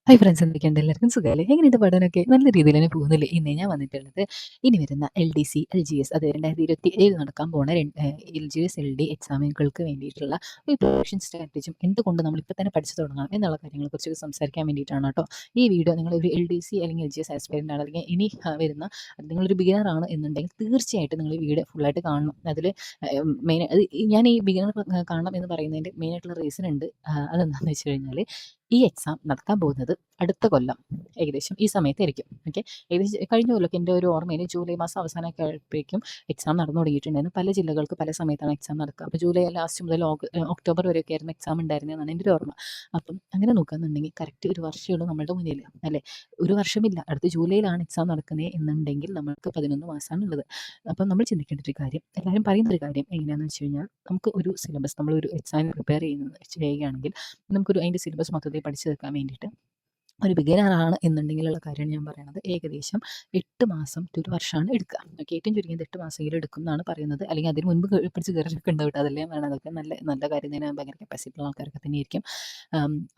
Hi friends, എന്തൊക്കെയുണ്ട്? എല്ലാവർക്കും സുഖമല്ലേ? എങ്ങനെയുണ്ട് പഠനമൊക്കെ? നല്ല രീതിയിൽ തന്നെ പോകുന്നില്ലേ? ഇന്ന് ഞാൻ വന്നിട്ടുള്ളത് ഇനി വരുന്ന LDC, LGS, അത് 2027 നടക്കാൻ പോണ LGS, LD എക്സാമുകൾക്ക് വേണ്ടിയിട്ടുള്ള ഒരു പ്രിപ്പറേഷൻ സ്ട്രാറ്റജിയും എന്തുകൊണ്ട് നമ്മളിപ്പോൾ തന്നെ പഠിച്ചു തുടങ്ങണം എന്നുള്ള കാര്യങ്ങളെക്കുറിച്ച് സംസാരിക്കാൻ വേണ്ടിയിട്ടാണ് കേട്ടോ ഈ വീഡിയോ. നിങ്ങളൊരു LDC അല്ലെങ്കിൽ LGS ആസ്പിരൻ്റ് ആണ്, അല്ലെങ്കിൽ ഇനി വരുന്ന നിങ്ങളൊരു ബിഗിനർ ആണ് എന്നുണ്ടെങ്കിൽ തീർച്ചയായിട്ടും നിങ്ങൾ ഈ വീഡിയോ ഫുള്ളായിട്ട് കാണണം. അതിൽ മെയിൻ ഞാൻ ഈ ബിഗിനർ കാണണം എന്ന് പറയുന്നതിൻ്റെ മെയിനായിട്ടുള്ള റീസൺ ഉണ്ട്. അതെന്താണെന്ന് വെച്ച് കഴിഞ്ഞാൽ ഈ എക്സാം നടക്കാൻ പോകുന്നത് അടുത്ത കൊല്ലം ഏകദേശം ഈ സമയത്തായിരിക്കും. ഓക്കെ, ഏകദേശം കഴിഞ്ഞ കൊല്ലമൊക്കെ എൻ്റെ ഒരു ഓർമ്മയിൽ ജൂലൈ മാസം അവസാനമൊക്കെ ആയപ്പോഴേക്കും എക്സാം നടന്നു തുടങ്ങിയിട്ടുണ്ടായിരുന്നു. പല ജില്ലകൾക്ക് പല സമയത്താണ് എക്സാം നടക്കുക. അപ്പോൾ ജൂലൈ ലാസ്റ്റ് മുതൽ ഒക്ടോബർ വരെയൊക്കെ ആയിരുന്നു എക്സാം ഉണ്ടായിരുന്നതെന്നാണ് എൻ്റെ ഒരു ഓർമ്മ. അപ്പം അങ്ങനെ നോക്കുകയെന്നുണ്ടെങ്കിൽ കറക്റ്റ് ഒരു വർഷമുള്ളൂ നമ്മളുടെ മുന്നിൽ, അല്ലേ? ഒരു വർഷമില്ല, അടുത്ത ജൂലൈയിലാണ് എക്സാം നടക്കുന്നത് എന്നുണ്ടെങ്കിൽ നമ്മൾക്ക് 11 മാസമാണ് ഉള്ളത്. അപ്പം നമ്മൾ ചിന്തിക്കേണ്ട ഒരു കാര്യം, എല്ലാവരും പറയുന്നൊരു കാര്യം എങ്ങനെയാണെന്ന് വെച്ച് കഴിഞ്ഞാൽ, നമുക്ക് ഒരു സിലബസ് നമ്മളൊരു എക്സാമിന് പ്രിപ്പയർ ചെയ്യുകയാണെങ്കിൽ നമുക്കൊരു അതിൻ്റെ സിലബസ് മൊത്തത്തിൽ പഠിച്ചു തീർക്കാൻ വേണ്ടിയിട്ട് ഒരു ബിഗിനറാണ് എന്നുണ്ടെങ്കിലുള്ള കാര്യമാണ് ഞാൻ പറയുന്നത്. ഏകദേശം 8 മാസം ടു ഒരു വർഷമാണ് എടുക്കുക. ഓക്കെ, ഏറ്റവും ചുരുങ്ങിയത് 8 മാസമെങ്കിലും എടുക്കും എന്നാണ് പറയുന്നത്. അല്ലെങ്കിൽ അതിന് മുൻപ് പിടിച്ച് കയറിയൊക്കെ ഉണ്ടാവും കേട്ടോ. അതല്ലേ ഞാൻ പറയുന്നത്. അതൊക്കെ നല്ല നല്ല കാര്യം തന്നെ, ഭയങ്കര കപ്പാസിറ്റി ഉള്ള ആൾക്കാരൊക്കെ തന്നെയായിരിക്കും.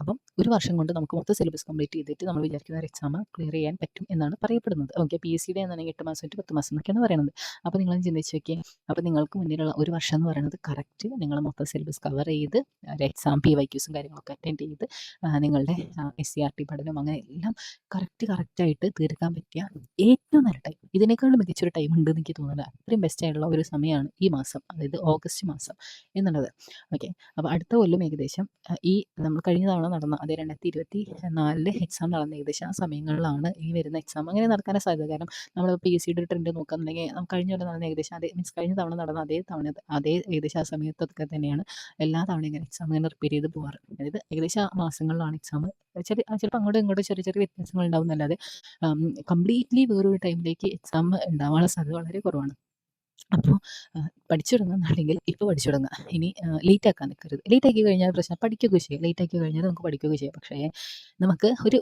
അപ്പം ഒരു വർഷം കൊണ്ട് നമുക്ക് മൊത്തം സിലബസ് കംപ്ലീറ്റ് ചെയ്തിട്ട് നമ്മൾ വിചാരിക്കുന്ന ഒരു എക്സാം ക്ലിയർ ചെയ്യാൻ പറ്റും എന്നാണ് പറയപ്പെടുന്നത്. ഓക്കെ, PSCയുടെ എന്നാണെങ്കിൽ 8 മാസം ടു 10 മാസം എന്നൊക്കെയാണ് പറയുന്നത്. അപ്പോൾ നിങ്ങളൊന്ന് ചിന്തിച്ച് നോക്കിയാൽ, അപ്പോൾ നിങ്ങൾക്ക് മുന്നിലുള്ള ഒരു വർഷം എന്ന് പറയുന്നത് കറക്റ്റ് നിങ്ങൾ മൊത്തം സിലബസ് കവർ ചെയ്ത് ഒരു എക്സാം PYQസും കാര്യങ്ങളൊക്കെ അറ്റൻഡ് ചെയ്ത് നിങ്ങളുടെ SCRT പഠനം അങ്ങനെ എല്ലാം കറക്റ്റായിട്ട് തീർക്കാൻ പറ്റിയ ഏറ്റവും നല്ല ടൈം, ഇതിനേക്കാളും മികച്ചൊരു ടൈം ഉണ്ട് എന്ന് എനിക്ക് തോന്നുന്നില്ല. അത്രയും ബെസ്റ്റ് ആയിട്ടുള്ള ഒരു സമയമാണ് ഈ മാസം, അതായത് ഓഗസ്റ്റ് മാസം എന്നുള്ളത്. ഓക്കെ, അപ്പോൾ അടുത്ത കൊല്ലം ഏകദേശം ഈ നമ്മൾ കഴിഞ്ഞ തവണ നടന്ന അതേ 2024 എക്സാം നടന്ന ഏകദേശം ആ സമയങ്ങളിലാണ് ഈ വരുന്ന എക്സാം അങ്ങനെ നടക്കാനേ സാധ്യത. കാരണം നമ്മൾ PSCയുടെ ഒരു ട്രെൻഡ് നോക്കുകയാണെന്നുണ്ടെങ്കിൽ കഴിഞ്ഞ കൊല്ലം നടന്ന ഏകദേശം അതേ കഴിഞ്ഞ തവണ നടന്ന അതേ ഏകദേശം ആ സമയത്തൊക്കെ തന്നെയാണ് എല്ലാ തവണയും ഇങ്ങനെ എക്സാം ഇങ്ങനെ റിപ്പീറ്റ് ചെയ്ത് പോകാറ്. അതായത് ഏകദേശം ആ മാസങ്ങളിലാണ് എക്സാം. ചിലപ്പോൾ അങ്ങോട്ടും ഇങ്ങോട്ടും ചെറിയ ചെറിയ വ്യത്യാസങ്ങൾ ഉണ്ടാവും എന്നല്ലാതെ കംപ്ലീറ്റ്ലി വേറൊരു ടൈമിലേക്ക് എക്സാം ഉണ്ടാവാനുള്ള സാധ്യത വളരെ കുറവാണ്. അപ്പോൾ പഠിച്ചു തുടങ്ങുന്നുണ്ടെങ്കിൽ ഇപ്പോൾ പഠിച്ചു തുടങ്ങുക. ഇനി ലേറ്റ് ആക്കാൻ നിൽക്കരുത്. ലേറ്റ് ആക്കി കഴിഞ്ഞാൽ പ്രശ്നം, പഠിക്കുകയൊക്കെ ചെയ്യാം. ലേറ്റ് ആക്കി കഴിഞ്ഞാൽ നമുക്ക് പഠിക്കുകയൊക്കെ ചെയ്യാം. പക്ഷേ നമുക്ക് ഒരു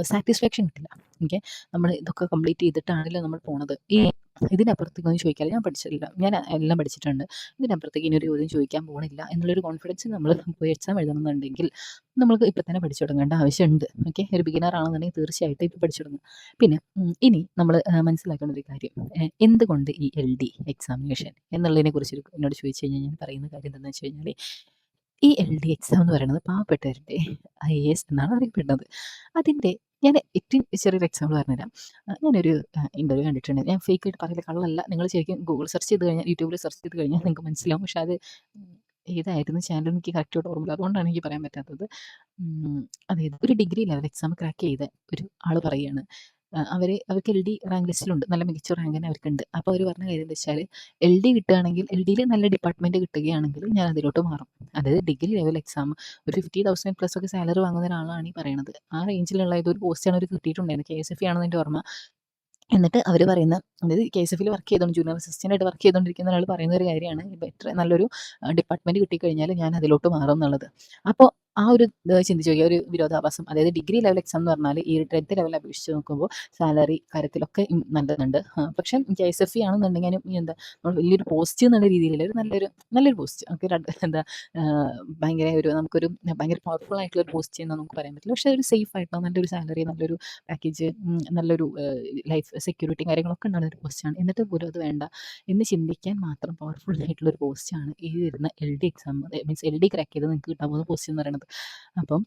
സാറ്റിസ്ഫാക്ഷൻ കിട്ടില്ല. ഓക്കെ, നമ്മൾ ഇതൊക്കെ കംപ്ലീറ്റ് ചെയ്തിട്ടാണല്ലോ നമ്മൾ പോണത്. ഇതിനപ്പുറത്തേക്ക് ഒന്നും ചോദിക്കാതെ ഞാൻ പഠിച്ചിട്ടില്ല, ഞാൻ എല്ലാം പഠിച്ചിട്ടുണ്ട്, ഇതിനപ്പുറത്തേക്ക് ഇനി ഒരു ചോദ്യം ചോദിക്കാൻ പോകണില്ല എന്നുള്ളൊരു കോൺഫിഡൻസ് നമ്മൾ പോയി എക്സാം എഴുതണമെന്നുണ്ടെങ്കിൽ നമ്മൾക്ക് ഇപ്പം തന്നെ പഠിച്ചു തുടങ്ങേണ്ട ആവശ്യമുണ്ട്. ഓക്കെ, ഒരു ബിഗിനർ ആണെന്നുണ്ടെങ്കിൽ തീർച്ചയായിട്ടും ഇപ്പോൾ പഠിച്ചു തുടങ്ങുക. പിന്നെ ഇനി നമ്മൾ മനസ്സിലാക്കേണ്ട ഒരു കാര്യം, എന്തുകൊണ്ട് ഈ LD എക്സാമിനേഷൻ എന്നുള്ളതിനെ കുറിച്ച് എന്നോട് ചോദിച്ചു കഴിഞ്ഞാൽ ഞാൻ പറയുന്ന കാര്യം എന്താണെന്ന് വെച്ച് കഴിഞ്ഞാൽ, ഈ LD എക്സാം എന്ന് പറയുന്നത് പാവപ്പെട്ടവരുടെ IAS എന്നാണ് അറിയപ്പെടുന്നത്. അതിൻ്റെ ഞാൻ ഏറ്റവും ചെറിയൊരു എക്സാമ്പിൾ പറഞ്ഞുതരാം. ഞാനൊരു ഇൻ്റർവ്യൂ കണ്ടിട്ടുണ്ട്. ഞാൻ ഫേക്ക് ആയിട്ട് പറയില്ല, കള്ളല്ല. നിങ്ങൾ ശരിക്കും ഗൂഗിൾ സെർച്ച് ചെയ്ത് കഴിഞ്ഞാൽ, യൂട്യൂബിൽ സെർച്ച് ചെയ്ത് കഴിഞ്ഞാൽ നിങ്ങൾക്ക് മനസ്സിലാവും. പക്ഷേ അത് ഏതായിരുന്നു ചാനൽ എനിക്ക് കറക്റ്റായിട്ട് ഓർമ്മയില്ല, അതുകൊണ്ടാണ് എനിക്ക് പറയാൻ പറ്റാത്തത്. അതായത് ഒരു ഡിഗ്രി ലെവൽ എക്സാം ക്രാക്ക് ചെയ്ത ഒരു ആൾ പറയുകയാണ്, അവർക്ക് LD റാങ്ക് ലിസ്റ്റിലുണ്ട്, നല്ല മികച്ച റാങ്ക് തന്നെ അവർക്കുണ്ട്. അപ്പോൾ അവർ പറഞ്ഞ കാര്യം എന്താ വെച്ചാൽ, LD കിട്ടുകയാണെങ്കിൽ, LDയിൽ നല്ല ഡിപ്പാർട്ട്മെൻറ്റ് കിട്ടുകയാണെങ്കിൽ ഞാൻ അതിലോട്ട് മാറും. അതായത് ഡിഗ്രി ലെവൽ എക്സാം ഒരു 50,000 പ്ലസ് ഒക്കെ സാലറി വാങ്ങുന്ന ഒരാളാണ് ഈ പറയുന്നത്. ആ റേഞ്ചിലുള്ള ഏതൊരു പോസ്റ്റാണ് അവർ കിട്ടിയിട്ടുണ്ടായിരുന്നത്. KSFE ആണെന്ന് എൻ്റെ ഓർമ്മ. എന്നിട്ട് അവർ പറയുന്ന, അതായത് KSFEയിൽ വർക്ക് ചെയ്തുകൊണ്ട് ജൂനിയർ അസിസ്റ്റൻ്റായിട്ട് വർക്ക് ചെയ്തുകൊണ്ടിരിക്കുന്ന ഒരാൾ പറയുന്ന ഒരു കാര്യമാണ്, ഇത്ര നല്ലൊരു ഡിപ്പാർട്ട്മെൻറ്റ് കിട്ടിക്കഴിഞ്ഞാൽ ഞാൻ അതിലോട്ട് മാറും എന്നുള്ളത്. അപ്പോൾ ആ ഒരു ചിന്തിച്ച് നോക്കിയാൽ ഒരു വിരോധാഭാസം. അതായത് ഡിഗ്രി ലെവൽ എക്സാം എന്ന് പറഞ്ഞാൽ ഈ 10th ലെവൽ അപേക്ഷിച്ച് നോക്കുമ്പോൾ സാലറി കാര്യത്തിലൊക്കെ നല്ലതുണ്ട്. പക്ഷേ KSFE ആണെന്നുണ്ടെങ്കിൽ അതിന് എന്താ, നമ്മൾ വലിയൊരു പോസ്റ്റ് എന്നുള്ള രീതിയിൽ ഒരു നല്ലൊരു പോസ്റ്റ്, നമുക്ക് എന്താ ഭയങ്കര ഒരു നമുക്കൊരു ഭയങ്കര പവർഫുൾ ആയിട്ടുള്ള ഒരു പോസ്റ്റ് എന്ന് നമുക്ക് പറയാൻ പറ്റില്ല. പക്ഷേ ഒരു സേഫ് ആയിട്ടുള്ള നല്ലൊരു സാലറി, നല്ലൊരു പാക്കേജ്, നല്ലൊരു ലൈഫ് സെക്യൂരിറ്റിയും കാര്യങ്ങളൊക്കെ ഉണ്ടാകുന്ന ഒരു പോസ്റ്റാണ്. എന്നിട്ട് പോലും അത് വേണ്ട എന്ന് ചിന്തിക്കാൻ മാത്രം പവർഫുൾ ആയിട്ടുള്ള ഒരു പോസ്റ്റാണ് ഈ വരുന്ന LD exam. Means LD crack ചെയ്ത് നിങ്ങൾക്ക് കിട്ടാൻ പോകുന്ന പോസ്റ്റ് എന്ന് പറയുന്നത്. അപ്പം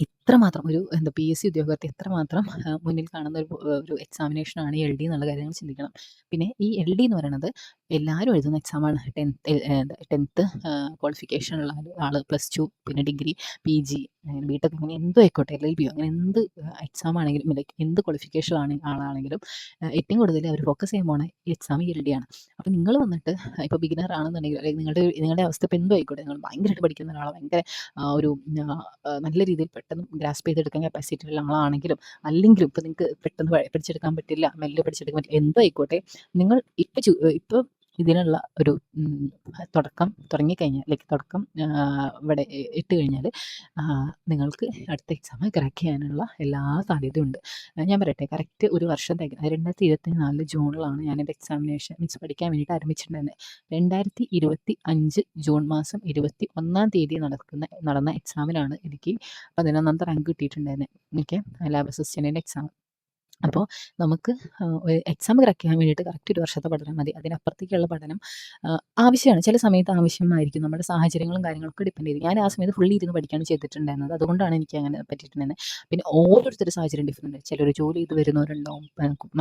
ഇത്രമാത്രം ഒരു PSC ഉദ്യോഗാർത്ഥി എത്രമാത്രം മുന്നിൽ കാണുന്ന ഒരു എക്സാമിനേഷനാണ് ഈ LD എന്നുള്ള കാര്യം നിങ്ങൾ ചിന്തിക്കണം. പിന്നെ ഈ LD എന്ന് പറയുന്നത് എല്ലാവരും എഴുതുന്ന എക്സാമാണ്. 10th ക്വാളിഫിക്കേഷൻ ഉള്ള ആൾ, +2, പിന്നെ ഡിഗ്രി, PG, BTech, അങ്ങനെ എന്തോ ആയിക്കോട്ടെ, LLB അങ്ങനെ എന്ത് എക്സാം ആണെങ്കിലും, ലൈക്ക് എന്ത് ക്വാളിഫിക്കേഷൻ ആളാണെങ്കിലും ഏറ്റവും കൂടുതൽ അവർ ഫോക്കസ് ചെയ്യാൻ പോണ ഈ എക്സാം ഈ LD ആണ്. അപ്പോൾ നിങ്ങൾ വന്നിട്ട് ഇപ്പോൾ ബിഗിനർ ആണെന്നുണ്ടെങ്കിൽ, അല്ലെങ്കിൽ നിങ്ങളുടെ അവസ്ഥ ഇപ്പോൾ എന്തോ ആയിക്കോട്ടെ, നിങ്ങൾ ഭയങ്കരമായിട്ട് പഠിക്കുന്ന ഒരാളോ, ഭയങ്കര ഒരു നല്ല രീതിയിൽ പെട്ടെന്ന് ഗ്രാസ്പ് ചെയ്തെടുക്കാൻ കപ്പാസിറ്റി ഉള്ള ആളാണെങ്കിലും, അല്ലെങ്കിലും ഇപ്പോൾ നിങ്ങൾക്ക് പെട്ടെന്ന് പഠിച്ചെടുക്കാൻ പറ്റില്ല, മെല്ലെ പഠിച്ചെടുക്കാൻ പറ്റില്ല, എന്തോ ആയിക്കോട്ടെ, നിങ്ങൾ ഇപ്പോൾ ഇതിനുള്ള ഒരു തുടക്കം തുടങ്ങിക്കഴിഞ്ഞാൽ തുടക്കം ഇവിടെ ഇട്ട് കഴിഞ്ഞാൽ നിങ്ങൾക്ക് അടുത്ത എക്സാം ക്രാക്ക് ചെയ്യാനുള്ള എല്ലാ സാധ്യതയുണ്ട്. ഞാൻ പറയട്ടെ, കറക്റ്റ് ഒരു വർഷം 2024 ജൂണിലാണ് ഞാൻ എൻ്റെ എക്സാമിനേഷൻ മീൻസ് പഠിക്കാൻ വേണ്ടിയിട്ട് ആരംഭിച്ചിട്ടുണ്ടായിരുന്നത്. 2025 ജൂൺ മാസം 21-ാം തീയതി നടന്ന എക്സാമിനാണ് എനിക്ക് 11ാമത്തെ റാങ്ക് കിട്ടിയിട്ടുണ്ടായിരുന്നത്. ഓക്കെ, ലാബ് അസിസ്റ്റൻറ്റിൻ്റെ എക്സാം. അപ്പോൾ നമുക്ക് എക്സാം ക്രാക്ക് ചെയ്യാൻ വേണ്ടിയിട്ട് കറക്റ്റ് ഒരു വർഷത്തെ പഠനം മതി. അതിനപ്പുറത്തേക്കുള്ള പഠനം ആവശ്യമാണ്. ചില സമയത്ത് ആവശ്യമായിരിക്കും. നമ്മുടെ സാഹചര്യങ്ങളും കാര്യങ്ങളൊക്കെ ഡിപ്പെൻഡ് ചെയ്ത്. ഞാൻ ആ സമയത്ത് ഫുള്ളി ഇരുന്ന് പഠിക്കുകയാണ് ചെയ്തിട്ടുണ്ടായിരുന്നത്. അതുകൊണ്ടാണ് എനിക്ക് അങ്ങനെ പറ്റിയിട്ടുണ്ടായിരുന്നത്. പിന്നെ ഓരോരുത്തരുടെ സാഹചര്യം ഡിഫറൻറ്റ്. ചിലർ ജോലി ചെയ്ത് വരുന്നവരുണ്ടാവും,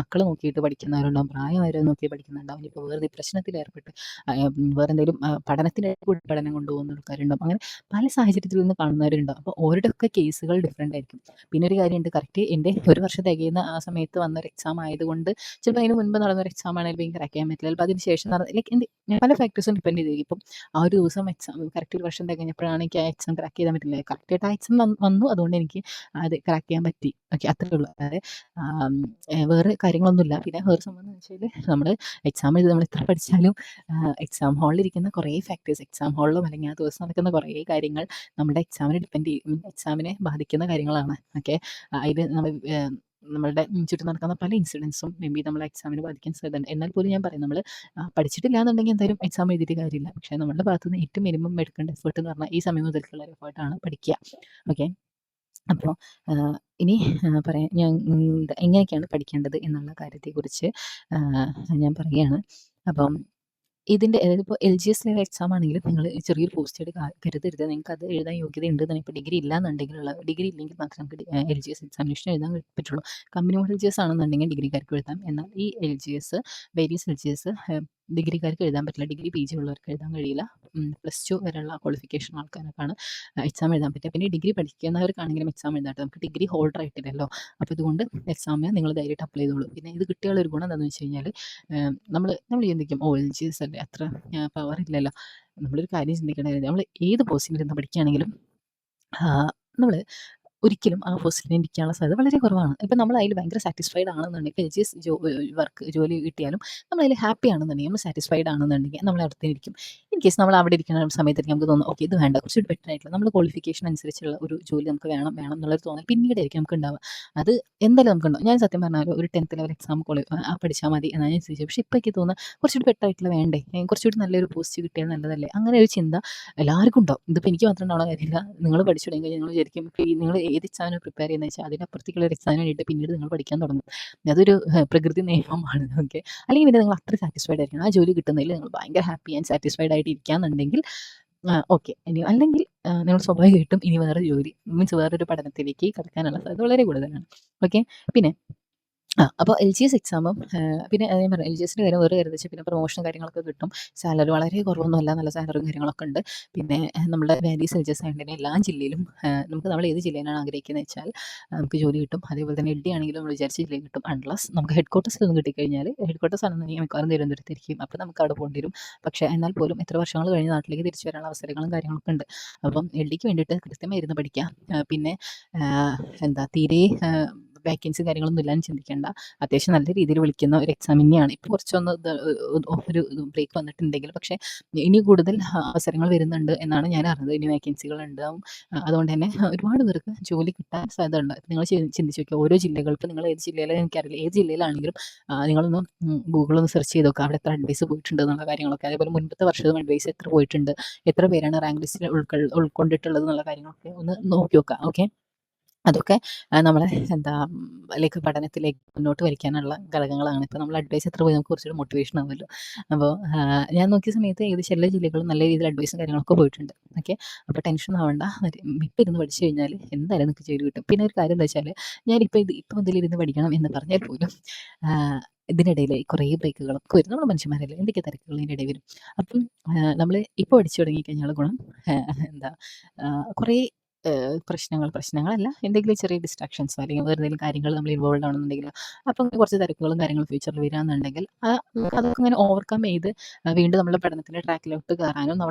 മക്കൾ നോക്കിയിട്ട് പഠിക്കുന്നവരുണ്ടാവും, പ്രായമായവരെ നോക്കി പഠിക്കുന്നുണ്ടാവും, ഇപ്പോൾ വെറുതെ പ്രശ്നത്തിൽ ഏർപ്പെട്ട് വേറെ എന്തെങ്കിലും പഠനത്തിൻ്റെ കൂടി പഠനം കൊണ്ടുപോകുന്ന ആൾക്കാരുണ്ടാവും. അങ്ങനെ പല സാഹചര്യത്തിൽ നിന്ന് കാണുന്നവരുണ്ടാവും. അപ്പോൾ ഓരോരുത്തരുടെ കേസുകൾ ഡിഫറൻ്റ് ആയിരിക്കും. പിന്നെ ഒരു കാര്യമുണ്ട്, കറക്റ്റ് എൻ്റെ ഒരു വർഷം തികയുന്ന ആ സമയത്ത് വന്നൊരു എക്സാം ആയതുകൊണ്ട് ചിലപ്പോൾ അതിന് മുൻപ് നടന്നൊരു എക്സാം ആണെങ്കിൽ എനിക്ക് ക്രാക്ക് ചെയ്യാൻ പറ്റില്ല. ചിലപ്പോൾ അതിന് ശേഷം പല ഫാക്ടേഴ്സും ഡിപ്പെൻഡ് ചെയ്തിരിക്കും. ഇപ്പം ആ ഒരു ദിവസം എക്സാം കറക്റ്റ് ഒരു വർഷം തികഞ്ഞപ്പോഴാണ് എനിക്ക് ആ എക്സാം ക്രാക്ക് ചെയ്യാൻ പറ്റില്ല. കറക്റ്റായിട്ട് ആ എക്സാം വന്നു, അതുകൊണ്ട് എനിക്ക് അത് ക്രാക്ക് ചെയ്യാൻ പറ്റി. ഓക്കെ, അത്രേ ഉള്ളൂ. അതായത് വേറെ കാര്യങ്ങളൊന്നുമില്ല. പിന്നെ വേറെ സംഭവം എന്ന് വെച്ചാൽ നമ്മൾ എക്സാം എഴുതി നമ്മൾ എത്ര പഠിച്ചാലും എക്സാം ഹാളിലിരിക്കുന്ന കുറേ ഫാക്ടേഴ്സ്, എക്സാം ഹാളിലും അല്ലെങ്കിൽ ആ ദിവസം നടക്കുന്ന കുറേ കാര്യങ്ങൾ നമ്മുടെ എക്സാമിനെ ഡിപ്പെൻഡ് ചെയ്യും, എക്സാമിനെ ബാധിക്കുന്ന കാര്യങ്ങളാണ്. ഓക്കെ, അതിൽ നമ്മളുടെ ചുറ്റും നടക്കുന്ന പല ഇൻസിഡൻസും മേ ബി നമ്മളെ എക്സാമിനെ ബാധിക്കാൻ സാധ്യതയുണ്ട്. എന്നാൽ പോലും ഞാൻ പറയും, നമ്മൾ പഠിച്ചിട്ടില്ല എന്നുണ്ടെങ്കിൽ എന്തായാലും എക്സാം എഴുതിയിട്ട് കാര്യമില്ല. പക്ഷേ നമ്മുടെ ഭാഗത്ത് നിന്ന് ഏറ്റവും മിനിമം എടുക്കേണ്ട എഫേർട്ട് എന്ന് പറഞ്ഞാൽ ഈ സമയം മുതൽക്കുള്ള ഒരു എഫേർട്ടാണ് പഠിക്കുക. ഓക്കെ, അപ്പോൾ ഇനി പറയാം ഞാൻ എങ്ങനെയൊക്കെയാണ് പഠിക്കേണ്ടത് എന്നുള്ള കാര്യത്തെക്കുറിച്ച് ഞാൻ പറയുകയാണ്. അപ്പം ഇതിൻ്റെ അതായത് ഇപ്പോൾ LGS ലെവൽ എക്സാം ആണെങ്കിലും നിങ്ങൾ ചെറിയൊരു പോസ്റ്റ് കരുതരുത്. നിങ്ങൾക്ക് അത് എഴുതാൻ യോഗ്യത ഉണ്ട് തന്നെ. ഇപ്പോൾ ഡിഗ്രി ഇല്ലാന്നുണ്ടെങ്കിലുള്ള ഡിഗ്രി ഇല്ലെങ്കിൽ മാത്രമേ നമുക്ക് LGS എക്സാമിനേഷൻ എഴുതാൻ പറ്റുള്ളൂ. കമ്പനി മോഡ് LGS ആണെന്നുണ്ടെങ്കിൽ ഡിഗ്രിക്കാർക്ക് എഴുതാം. എന്നാൽ ഈ LGS വേരിയസ് LGS ഡിഗ്രിക്കാർക്ക് എഴുതാൻ പറ്റില്ല. ഡിഗ്രി PG ഉള്ളവർക്ക് എഴുതാൻ കഴിയില്ല. +2 വരെയുള്ള ക്വാളിഫിക്കേഷൻ ആൾക്കാർക്കാണ് എക്സാം എഴുതാൻ പറ്റുക. പിന്നെ ഡിഗ്രി പഠിക്കുന്നവർക്കാണെങ്കിലും എക്സാം എഴുതാം. നമുക്ക് ഡിഗ്രി ഹോൾഡർ ആയിട്ടില്ലല്ലോ. അപ്പോൾ ഇതുകൊണ്ട് എക്സാമിന് നിങ്ങൾ ധൈര്യമായിട്ട് അപ്ലൈ ചെയ്തോളൂ. പിന്നെ ഇത് കിട്ടിയുള്ള ഒരു ഗുണം എന്താണെന്ന് വെച്ച് കഴിഞ്ഞാൽ നമ്മൾ ചിന്തിക്കും, LGS അല്ലേ, അത്ര പവർ ഇല്ലല്ലോ. നമ്മളൊരു കാര്യം ചിന്തിക്കേണ്ടത്, നമ്മൾ ഏത് പോസ്റ്റിൽ ഇരുന്ന് പഠിക്കുകയാണെങ്കിലും നമ്മൾ ഒരിക്കലും ആ പോസ്റ്റിൽ ഇരിക്കാനുള്ള സാധ്യത വളരെ കുറവാണ്. ഇപ്പം നമ്മൾ അതിൽ ഭയങ്കര സാറ്റിസ്ഫൈഡ് ആണെന്നുണ്ടെങ്കിൽ LGS ജോലി കിട്ടിയാലും നമ്മൾ അതിൽ ഹാപ്പി ആണെന്നുണ്ടെങ്കിൽ, നമ്മൾ സാറ്റിസ്ഫൈഡ് ആണെന്നുണ്ടെങ്കിൽ നമ്മൾ അവിടെ തന്നെ ഇരിക്കും. ഇൻ കേസ് നമ്മൾ അവിടെ ഇരിക്കുന്ന സമയത്തേക്ക് നമുക്ക് തോന്നും, ഓക്കെ ഇത് വേണ്ട, കുറച്ചുകൂടി ബെറ്റർ ആയിട്ടുള്ള നമ്മൾ ക്വാളിഫിക്കേഷൻ അനുസരിച്ചുള്ള ഒരു ജോലി നമുക്ക് വേണം എന്നുള്ളൊരു തോന്നൽ പിന്നീടായിരിക്കും നമുക്ക് ഉണ്ടാവുക. അത് എന്തായാലും നമുക്കുണ്ടാവും. ഞാൻ സത്യം പറഞ്ഞാൽ ഒരു 10th ലെവൽ എക്സാം പഠിച്ചാൽ മതി എന്നാണ് ഞാൻ ചിന്തിച്ചത്. പക്ഷേ ഇപ്പോൾ എനിക്ക് തോന്നുന്നത് കുറച്ചുകൂടി ബെറ്റർ ആയിട്ടുള്ള വേണ്ടേ, കുറച്ചുകൂടി നല്ലൊരു പോസ്റ്റ് കിട്ടിയാൽ നല്ലതല്ലേ, അങ്ങനെ ഒരു ചിന്ത എല്ലാവർക്കും ഉണ്ടാവും. ഇതിപ്പോൾ എനിക്ക് മാത്രം ഉണ്ടാവുന്ന കാര്യമില്ല. നിങ്ങൾ പഠിച്ചു തുടങ്ങി കഴിഞ്ഞാൽ നിങ്ങൾ വിചാരിക്കും, നിങ്ങൾ ഏത് എക്സാമിന് പ്രിപ്പയർ ചെയ്യുന്നത് വെച്ചാൽ അതിനപ്പുറത്തേക്കുള്ള ഒരു എക്സാമിന് വേണ്ടിയിട്ട് പിന്നീട് നിങ്ങൾ പഠിക്കാൻ തുടങ്ങും. അതൊരു പ്രകൃതി നിയമമാണ്. ഓക്കെ, അല്ലെങ്കിൽ പിന്നെ നിങ്ങൾ അത്ര സാറ്റിസ്ഫൈഡ് ആയിരിക്കണം. ആ ജോലി കിട്ടുന്നതിൽ നിങ്ങൾ ഭയങ്കര ഹാപ്പി ആൻഡ് സാറ്റിസ്ഫൈഡ് ആയിട്ട് ഇരിക്കുകയാണെന്നുണ്ടെങ്കിൽ ഓക്കെ. അല്ലെങ്കിൽ നിങ്ങൾ സ്വാഭാവികമായിട്ടും ഇനി വേറെ ജോലി മീൻസ് വേറൊരു പഠനത്തിലേക്ക് കടക്കാനുള്ള സാധ്യത വളരെ കൂടുതലാണ്. ഓക്കെ, പിന്നെ അപ്പോൾ LGS എക്സാമും പിന്നെ ഞാൻ പറഞ്ഞു LGSൻ്റെ കാര്യം വേറെ കാര്യം വെച്ചാൽ പിന്നെ പ്രൊമോഷൻ കാര്യങ്ങളൊക്കെ കിട്ടും. സാലറി വളരെ കുറവൊന്നുമല്ല, നല്ല സാലറിയും കാര്യങ്ങളൊക്കെ ഉണ്ട്. പിന്നെ നമ്മുടെ വാല്യൂസ് LGS ആയതുകൊണ്ട് എല്ലാ ജില്ലയിലും നമ്മൾ ഏത് ജില്ലയിലാണ് ആഗ്രഹിക്കുന്നത് വെച്ചാൽ നമുക്ക് ജോലി കിട്ടും. അതേപോലെ തന്നെ LD ആണെങ്കിലും നമ്മൾ വിചാരിച്ച ജില്ലയിൽ കിട്ടും. അൺലസ് നമുക്ക് ഹെഡ് ക്വാർട്ടേഴ്സിലൊന്നും കിട്ടിക്കഴിഞ്ഞാൽ, ഹെഡ് ക്വാർട്ടേഴ്സ് ആണെന്നുണ്ടെങ്കിൽ മിക്കവാറും തിരുവനന്തപുരത്തായിരിക്കും. അപ്പോൾ നമുക്ക് അവിടെ പോകേണ്ടി വരും. പക്ഷേ എന്നാൽ പോലും എത്ര വർഷങ്ങൾ കഴിഞ്ഞ് നാട്ടിലേക്ക് തിരിച്ചു വരാനുള്ള അവസരങ്ങളും കാര്യങ്ങളൊക്കെ ഉണ്ട്. അപ്പം LDക്ക് വേണ്ടിയിട്ട് കൃത്യമായി ഇരുന്ന് പഠിക്കുക. പിന്നെ തീരെ വേക്കൻസി കാര്യങ്ങളൊന്നും ഇല്ലാന്ന് ചിന്തിക്കേണ്ട. അത്യാവശ്യം നല്ല രീതിയിൽ വിളിക്കുന്ന ഒരു എക്സാം തന്നെയാണ്. ഇപ്പോൾ കുറച്ചൊന്ന് ഒരു ബ്രേക്ക് വന്നിട്ടുണ്ടെങ്കിൽ, പക്ഷേ ഇനി കൂടുതൽ അവസരങ്ങൾ വരുന്നുണ്ട് എന്നാണ് ഞാൻ അറിഞ്ഞത്. ഇനി വേക്കൻസികൾ ഉണ്ടാവും. അതുകൊണ്ട് തന്നെ ഒരുപാട് പേർക്ക് ജോലി കിട്ടാൻ സാധ്യത ഉണ്ട്. നിങ്ങൾ ചിന്തിച്ച് നോക്കുക, ഓരോ ജില്ലകൾ, ഇപ്പോൾ നിങ്ങൾ ഏത് ജില്ലയിലാണ് എനിക്കറിയില്ല, ഏത് ജില്ലയിലാണെങ്കിലും നിങ്ങളൊന്ന് ഗൂഗിളൊന്ന് സെർച്ച് ചെയ്ത് നോക്കുക, അവിടെ എത്ര അഡ്വൈസ് പോയിട്ടുണ്ട് എന്നുള്ള കാര്യങ്ങളൊക്കെ. അതേപോലെ മുൻപത്തെ വർഷവും അഡ്വൈസ് എത്ര പോയിട്ടുണ്ട്, എത്ര പേരാണ് റാങ്ക് ലിസ്റ്റിൽ ഉൾക്കൊണ്ടിട്ടുള്ളത് എന്നുള്ള കാര്യങ്ങളൊക്കെ ഒന്ന് നോക്കി നോക്കുക. ഓക്കെ, അതൊക്കെ നമ്മളെ പഠനത്തിലേക്ക് മുന്നോട്ട് വലിക്കാനുള്ള ഘടകങ്ങളാണ്. ഇപ്പോൾ നമ്മൾ അഡ്വൈസ് എത്ര പോയി നമുക്ക് കുറച്ചുകൂടി മോട്ടിവേഷൻ ആവുമല്ലോ. അപ്പോൾ ഞാൻ നോക്കിയ സമയത്ത് ഏകദേശം എല്ലാ ജില്ലകളും നല്ല രീതിയിൽ അഡ്വൈസും കാര്യങ്ങളൊക്കെ പോയിട്ടുണ്ട്. ഓക്കെ, അപ്പോൾ ടെൻഷൻ ആവണ്ട. ഇപ്പോൾ ഇരുന്ന് പഠിച്ചു കഴിഞ്ഞാൽ എന്തായാലും നിങ്ങൾക്ക് ജോലി കിട്ടും. പിന്നെ ഒരു കാര്യം എന്താ വെച്ചാൽ, ഇപ്പം മുതലിരുന്ന് പഠിക്കണം എന്ന് പറഞ്ഞാൽ പോലും ഇതിനിടയിൽ കുറേ ബ്രേക്കുകളൊക്കെ വരും. നമ്മൾ മനുഷ്യന്മാരല്ലേ, എന്തൊക്കെ തിരക്കുകൾ ഇതിൻ്റെ ഇടയിൽ വരും. അപ്പം നമ്മൾ ഇപ്പോൾ പഠിച്ചു തുടങ്ങിക്കഴിഞ്ഞാൽ ഗുണം കുറേ പ്രശ്നങ്ങളല്ല, എന്തെങ്കിലും ചെറിയ ഡിസ്ട്രാക്ഷൻസോ അല്ലെങ്കിൽ വേറെ എന്തെങ്കിലും കാര്യങ്ങൾ നമ്മൾ ഇൻവോൾവ് ആണെന്നുണ്ടെങ്കിൽ, അപ്പം കുറച്ച് തിരക്കുകളും കാര്യങ്ങളും ഫ്യൂച്ചറിൽ വരികയാണെന്നുണ്ടെങ്കിൽ അതൊക്കെ ഇങ്ങനെ ഓവർകം ചെയ്ത് വീണ്ടും നമ്മൾ പഠനത്തിൻ്റെ ട്രാക്കിലോട്ട് കയറാനും,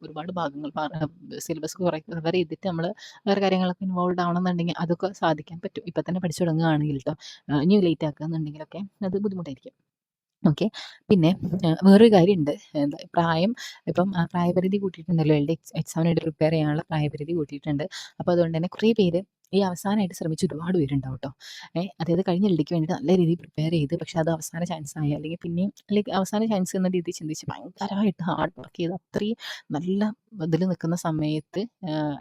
ഒരുപാട് ഭാഗങ്ങൾ സിലബസ് കുറേ കവർ ചെയ്തിട്ട് നമ്മൾ വേറെ കാര്യങ്ങളൊക്കെ ഇൻവോൾവ് ആവണമെന്നുണ്ടെങ്കിൽ അതൊക്കെ സാധിക്കാൻ പറ്റും. ഇപ്പം തന്നെ പഠിച്ചു തുടങ്ങുകയാണെങ്കിൽ കേട്ടോ. ഇനി ലേറ്റ് ആക്കുക എന്നുണ്ടെങ്കിലൊക്കെ അത് ബുദ്ധിമുട്ടായിരിക്കും. ഓക്കെ. പിന്നെ വേറൊരു കാര്യമുണ്ട്. എന്താ പ്രായം ഇപ്പം പ്രായപരിധി കൂട്ടിയിട്ടുണ്ടല്ലോ. എക്സാമിന് വേണ്ടി പ്രിപ്പയർ ചെയ്യാനുള്ള പ്രായപരിധി കൂട്ടിയിട്ടുണ്ട്. അപ്പോൾ അതുകൊണ്ട് തന്നെ കുറേ പേര് ഈ അവസാനമായിട്ട് ശ്രമിച്ച ഒരുപാട് പേരുണ്ടാവും കേട്ടോ. അതായത് കഴിഞ്ഞ എൽഡിക്ക് വേണ്ടിയിട്ട് നല്ല രീതിയിൽ പ്രിപ്പയർ ചെയ്ത് പക്ഷേ അത് അവസാന ചാൻസ് ആയി അല്ലെങ്കിൽ പിന്നെയും അല്ലെങ്കിൽ അവസാന ചാൻസ് എന്ന രീതിയിൽ ചിന്തിച്ച് ഭയങ്കരമായിട്ട് ഹാർഡ് വർക്ക് ചെയ്ത് അത്രയും നല്ല ഇതിൽ നിൽക്കുന്ന സമയത്ത്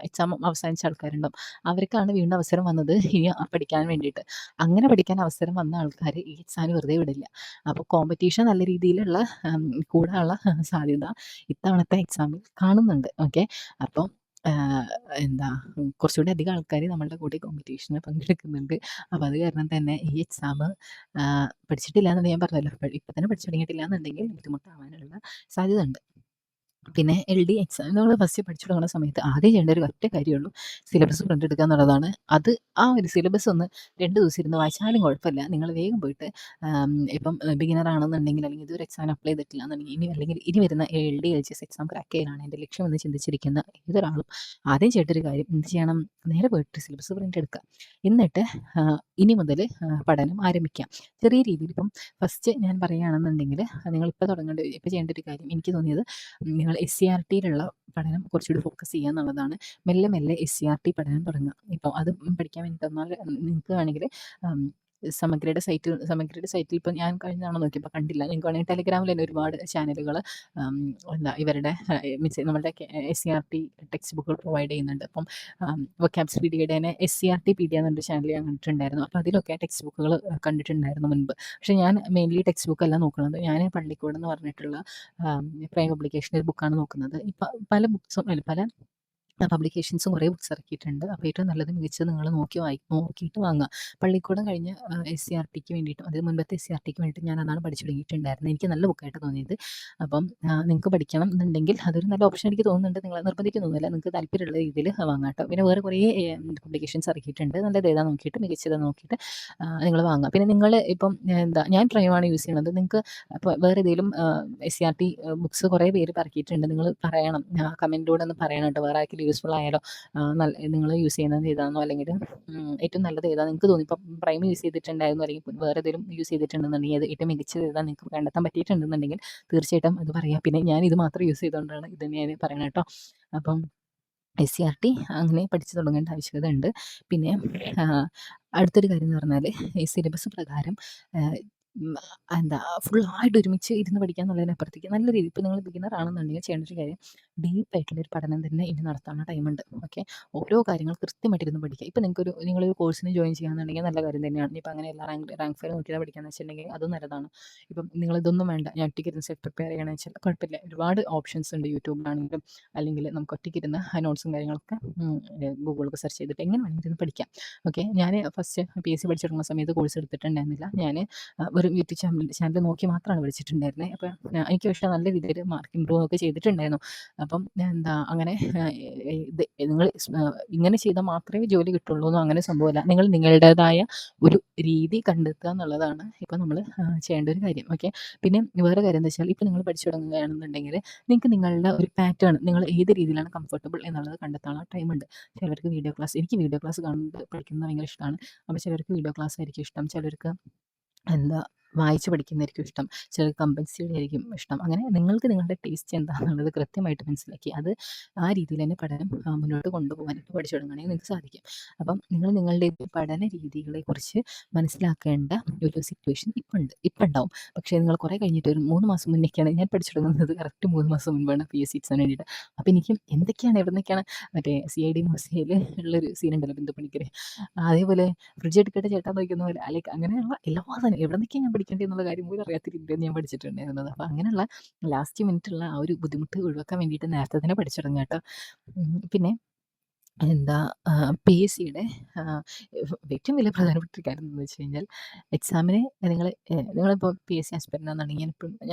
എക്സാം അവസാനിച്ച ആൾക്കാരുണ്ടാവും. അവർക്കാണ് വീണ്ടും അവസരം വന്നത് ഇനി പഠിക്കാൻ വേണ്ടിയിട്ട്. അങ്ങനെ പഠിക്കാൻ അവസരം വന്ന ആൾക്കാർ ഈ എക്സാമിന് വെറുതെ വിടില്ല. അപ്പോൾ കോമ്പറ്റീഷൻ നല്ല രീതിയിലുള്ള കൂടാനുള്ള സാധ്യത ഇത്തവണത്തെ എക്സാമിൽ കാണുന്നുണ്ട്. ഓക്കെ. അപ്പം എന്താ കുറച്ചുകൂടി അധികം ആൾക്കാർ നമ്മളുടെ കൂടെ കോമ്പറ്റീഷന് പങ്കെടുക്കുന്നുണ്ട്. അപ്പോൾ അത് കാരണം തന്നെ ഈ എക്സാം പഠിച്ചിട്ടില്ല എന്ന് ഞാൻ പറഞ്ഞല്ലോ. ഇപ്പം തന്നെ പഠിച്ചു തുടങ്ങിയിട്ടില്ല എന്നുണ്ടെങ്കിൽ ബുദ്ധിമുട്ടാവാനുള്ള സാധ്യത ഉണ്ട്. പിന്നെ എൽഡി എക്സാം നമ്മൾ ഫസ്റ്റ് പഠിച്ചു തുടങ്ങുന്ന സമയത്ത് ആദ്യം ചെയ്യേണ്ട ഒരു ഒറ്റ കാര്യമുള്ളൂ, സിലബസ് പ്രിന്റ് എടുക്കുക എന്നുള്ളതാണ്. അത് ആ ഒരു സിലബസ് ഒന്ന് 2 ദിവസം ഇരുന്ന് വായിച്ചാലും കുഴപ്പമില്ല. നിങ്ങൾ വേഗം പോയിട്ട് ഇപ്പം ബിഗിനർ ആണെന്നുണ്ടെങ്കിൽ അല്ലെങ്കിൽ ഇതുവരെ എക്സാമിന് അപ്ലൈ ചെയ്തിട്ടില്ല എന്നുണ്ടെങ്കിൽ അല്ലെങ്കിൽ ഇനി വരുന്ന എൽഡി എൽജിഎസ് എക്സാം ക്രാക്ക് ചെയ്യാനാണ് എൻ്റെ ലക്ഷ്യം എന്ന് ചിന്തിച്ചിരിക്കുന്ന ഏതൊരാളും ആദ്യം ചെയ്യേണ്ട ഒരു കാര്യം എന്ത് ചെയ്യണം, നേരെ പോയിട്ട് സിലബസ് പ്രിന്റ് എടുക്കുക. എന്നിട്ട് ഇനി മുതൽ പഠനം ആരംഭിക്കാം. ചെറിയ രീതിയിൽ ഇപ്പം ഫസ്റ്റ് ഞാൻ പറയുകയാണെന്നുണ്ടെങ്കിൽ നിങ്ങളിപ്പോൾ ഇപ്പോൾ ചെയ്യേണ്ട ഒരു കാര്യം എനിക്ക് തോന്നിയത്, നിങ്ങൾ SCERTയിലുള്ള പഠനം കുറച്ചുകൂടി ഫോക്കസ് ചെയ്യുക എന്നുള്ളതാണ്. മെല്ലെ മെല്ലെ SCERT പഠനം തുടങ്ങുക. ഇപ്പോൾ അത് പഠിക്കാൻ വേണ്ടി തന്നാൽ നിങ്ങൾക്ക് വേണമെങ്കിൽ സമഗ്രയുടെ സൈറ്റിൽ ഇപ്പോൾ ഞാൻ കഴിഞ്ഞ തവണ നോക്കിയപ്പോൾ കണ്ടില്ല. നിങ്ങൾക്ക് വേണമെങ്കിൽ ടെലിഗ്രാമിൽ തന്നെ ഒരുപാട് ചാനലുകൾ എന്താ ഇവരുടെ മീൻസ് നമ്മളുടെ SCERT ടെക്സ്റ്റ് ബുക്കുകൾ പ്രൊവൈഡ് ചെയ്യുന്നുണ്ട്. അപ്പം വൊക്കാബ്സ് പീഡിയയുടെ തന്നെ SCERT പീഡിയ എന്നൊരു ചാനൽ ഞാൻ കണ്ടിട്ടുണ്ടായിരുന്നു. അപ്പോൾ അതിലൊക്കെ ടെക്സ്റ്റ് ബുക്കുകൾ കണ്ടിട്ടുണ്ടായിരുന്നു മുൻപ്. പക്ഷേ ഞാൻ മെയിൻലി ടെക്സ്റ്റ് ബുക്കല്ല നോക്കുന്നത്. ഞാൻ പള്ളിക്കൂടം എന്ന് പറഞ്ഞിട്ടുള്ള പ്രൈം പബ്ലിക്കേഷൻ്റെ ഒരു ബുക്കാണ് നോക്കുന്നത്. ഇപ്പം പല ബുക്സും അല്ല പല പബ്ലിക്കേഷൻസും കുറേ ബുക്സ് ഇറക്കിയിട്ടുണ്ട്. അപ്പോൾ ഏറ്റവും നല്ലത് മികച്ചത് നിങ്ങൾ നോക്കിയിട്ട് വാങ്ങുക. പള്ളിക്കൂടം കഴിഞ്ഞ് SCERTക്ക് വേണ്ടിയിട്ടും അതിന് മുൻപത്തെ SCERTക്ക് വേണ്ടിയിട്ടും ഞാൻ അതാണ് പഠിച്ചു തുടങ്ങിയിട്ടുണ്ടായിരുന്നത്. എനിക്ക് നല്ല ബുക്കായിട്ട് തോന്നിയത്. അപ്പം നിങ്ങൾക്ക് പഠിക്കണം എന്നുണ്ടെങ്കിൽ അതൊരു നല്ല ഓപ്ഷൻ എനിക്ക് തോന്നുന്നുണ്ട്. നിങ്ങളെ നിർബന്ധിക്കുന്നൊന്നുമില്ല. നിങ്ങൾക്ക് താല്പര്യമുള്ള രീതിയിൽ വാങ്ങാം കേട്ടോ. പിന്നെ വേറെ കുറേ പബ്ലിക്കേഷൻസ് ഇറക്കിയിട്ടുണ്ട്. നല്ലത് ഏതാ നോക്കിയിട്ട് മികച്ചത് നോക്കിയിട്ട് നിങ്ങൾ വാങ്ങുക. പിന്നെ നിങ്ങൾ ഇപ്പം ഞാൻ പ്രൈമാണ് യൂസ് ചെയ്യുന്നത്. നിങ്ങൾക്ക് അപ്പോൾ വേറെ ഏതെങ്കിലും SCERT ബുക്സ് കുറേ പേര് ഇറക്കിയിട്ടുണ്ട്. നിങ്ങൾ പറയണം, കമൻറ്റിലൂടെ ഒന്ന് പറയണം കേട്ടോ. വേറെ ആർക്കെങ്കിലും യൂസ്ഫുൾ ആയാലോ, നിങ്ങൾ യൂസ് ചെയ്യുന്നത് ഏതാണെന്നോ അല്ലെങ്കിൽ ഏറ്റവും നല്ലത് ഏതാണ് നിങ്ങൾക്ക് തോന്നി. ഇപ്പം പ്രൈം യൂസ് ചെയ്തിട്ടുണ്ടായിരുന്നു അല്ലെങ്കിൽ വേറെ ഏതെങ്കിലും യൂസ് ചെയ്തിട്ടുണ്ടെന്നുണ്ടെങ്കിൽ അത് ഏറ്റവും മികച്ചത് ഏതാണ് നിങ്ങൾക്ക് കണ്ടെത്താൻ പറ്റിയിട്ടുണ്ടെന്നുണ്ടെങ്കിൽ തീർച്ചയായിട്ടും അത് പറയാം. പിന്നെ ഞാൻ ഇത് മാത്രം യൂസ് ചെയ്തുകൊണ്ടാണ് ഇത് ഞാൻ പറയണം കേട്ടോ. അപ്പം SCERT അങ്ങനെ പഠിച്ചു തുടങ്ങേണ്ട ആവശ്യകത ഉണ്ട്. പിന്നെ അടുത്തൊരു കാര്യം എന്ന് പറഞ്ഞാൽ ഈ സിലബസ് പ്രകാരം എന്താ ഫുള്ളായിട്ട് ഒരുമിച്ച് ഇരുന്ന് പഠിക്കുക എന്നുള്ളതിനപ്പുറത്തേക്ക് നല്ല രീതിയിൽ ഇപ്പോൾ നിങ്ങൾ ബിഗിനർ ആണെന്നുണ്ടെങ്കിൽ ചെയ്യേണ്ട ഒരു കാര്യം ഡീപ്പായിട്ടുള്ളൊരു പഠനം തന്നെ ഇനി നടത്താനുള്ള ടൈമുണ്ട്. ഓക്കെ. ഓരോ കാര്യങ്ങൾ കൃത്യമായിട്ട് ഇരുന്ന് പഠിക്കുക. ഇപ്പോൾ നിങ്ങളൊരു കോഴ്സിന് ജോയിൻ ചെയ്യുകയാണെന്നുണ്ടെങ്കിൽ നല്ല കാര്യം തന്നെയാണ്. ഇനിയിപ്പോൾ അങ്ങനെയല്ല റാങ്ക് ഫയൽ നോക്കിയിട്ട് പഠിക്കുകയെന്ന് വെച്ചിട്ടുണ്ടെങ്കിൽ അതും നല്ലതാണ്. ഇപ്പം നിങ്ങളിതൊന്നും വേണ്ട, ഞാൻ ഒറ്റയ്ക്കിരുന്ന് സെൽഫ് പ്രിപ്പയർ ചെയ്യണമെന്ന് വെച്ചാൽ കുഴപ്പമില്ല. ഒരുപാട് ഓപ്ഷൻസ് ഉണ്ട് യൂട്യൂബിലാണെങ്കിലും അല്ലെങ്കിൽ നമുക്ക് ഒറ്റയ്ക്കിരുന്ന് നോട്ട്സും കാര്യങ്ങളൊക്കെ ഗൂഗിളൊക്കെ സെർച്ച് ചെയ്തിട്ട് എങ്ങനെ വേണമെങ്കിലും ഇരുന്ന് പഠിക്കാം. ഓക്കെ. ഞാൻ ഫസ്റ്റ് PSC പഠിച്ചു തുടങ്ങുന്ന സമയത്ത് കോഴ്സ് എടുത്തിട്ടുണ്ടായിരുന്നില്ല. ഞാൻ ഒരു യൂട്യൂബ് ചാനൽ നോക്കി മാത്രമാണ് പഠിച്ചിട്ടുണ്ടായിരുന്നത്. അപ്പോൾ എനിക്ക് പക്ഷേ നല്ല രീതിയിൽ മാർക്ക് ഇമ്പ്രൂവ് ഒക്കെ ചെയ്തിട്ടുണ്ടായിരുന്നു. അപ്പം അങ്ങനെ ഇത് നിങ്ങൾ ഇങ്ങനെ ചെയ്താൽ മാത്രമേ ജോലി കിട്ടുള്ളൂ എന്നോ അങ്ങനെ സംഭവമല്ല. നിങ്ങൾ നിങ്ങളുടേതായ ഒരു രീതി കണ്ടെത്തുക എന്നുള്ളതാണ് ഇപ്പോൾ നമ്മൾ ചെയ്യേണ്ട ഒരു കാര്യം. ഓക്കെ. പിന്നെ വേറെ കാര്യം എന്താ വെച്ചാൽ ഇപ്പോൾ നിങ്ങൾ പഠിച്ചു തുടങ്ങുകയാണെന്നുണ്ടെങ്കിൽ നിങ്ങൾക്ക് നിങ്ങളുടെ ഒരു പാറ്റേൺ, നിങ്ങൾ ഏത് രീതിയിലാണ് കംഫർട്ടബിൾ എന്നുള്ളത് കണ്ടെത്താനുള്ള ടൈമുണ്ട്. ചിലർക്ക് എനിക്ക് വീഡിയോ ക്ലാസ് കണ്ട് പഠിക്കുന്നത് ഭയങ്കര ഇഷ്ടമാണ്. അപ്പോൾ ചിലർക്ക് വീഡിയോ ക്ലാസ് ആയിരിക്കും ഇഷ്ടം. ചിലർക്ക് വായിച്ച് പഠിക്കുന്നതായിരിക്കും ഇഷ്ടം. ചിലർക്ക് കമ്പൽസറി ആയിരിക്കും ഇഷ്ടം. അങ്ങനെ നിങ്ങൾക്ക് നിങ്ങളുടെ ടേസ്റ്റ് എന്താണെന്നുള്ളത് കൃത്യമായിട്ട് മനസ്സിലാക്കി അത് ആ രീതിയിൽ തന്നെ പഠനം മുന്നോട്ട് കൊണ്ടുപോകാൻ ഇപ്പോൾ പഠിച്ചു തുടങ്ങുകയാണെങ്കിൽ നിങ്ങൾക്ക് സാധിക്കും. അപ്പം നിങ്ങൾ നിങ്ങളുടെ പഠന രീതികളെക്കുറിച്ച് മനസ്സിലാക്കേണ്ട ഒരു സിറ്റുവേഷൻ ഇപ്പം ഉണ്ടാവും. പക്ഷേ നിങ്ങൾ കുറേ കഴിഞ്ഞിട്ട് ഒരു 3 മാസം മുന്നേക്കാണ് ഞാൻ പഠിച്ചു തുടങ്ങുന്നത്. കറക്റ്റ് 3 മാസം മുൻപാണ് PSC എക്സാമിന് വേണ്ടിയിട്ട്. അപ്പോൾ എനിക്ക് എന്തൊക്കെയാണ് എവിടുന്നൊക്കെയാണ് മറ്റേ CID മൂസയിൽ ഉള്ളൊരു സീനുണ്ടല്ലോ ബിന്ദു പണിക്കർ, അതേപോലെ ഫ്രിഡ്ജ് എടുക്കട്ടെ ചേട്ടാ നോക്കുന്ന പോലെ അല്ലെങ്കിൽ അങ്ങനെയുള്ള എല്ലാ സാധനം എവിടെ നിന്നൊക്കെയാണ് ഞാൻ പഠിക്കേണ്ടത് എന്നുള്ള കാര്യം പോലും അറിയാത്ത രീതിയിലാണ് ഞാൻ പഠിച്ചിട്ടുണ്ടായിരുന്നത്. അപ്പോൾ അങ്ങനെയുള്ള ലാസ്റ്റ് മിനിറ്റുള്ള ആ ഒരു ബുദ്ധിമുട്ട് ഒഴിവാക്കാൻ വേണ്ടിയിട്ട് നേരത്തെ തന്നെ പഠിച്ചു തുടങ്ങുക കേട്ടോ. പിന്നെ PSCയുടെ ഏറ്റവും വലിയ പ്രധാനപ്പെട്ട ഒരു കാര്യം എന്ന് വെച്ച് കഴിഞ്ഞാൽ എക്സാമിന് നിങ്ങളിപ്പോൾ PSC ആസ്പിരൻ്റ് ആണെന്നുണ്ടെങ്കിൽ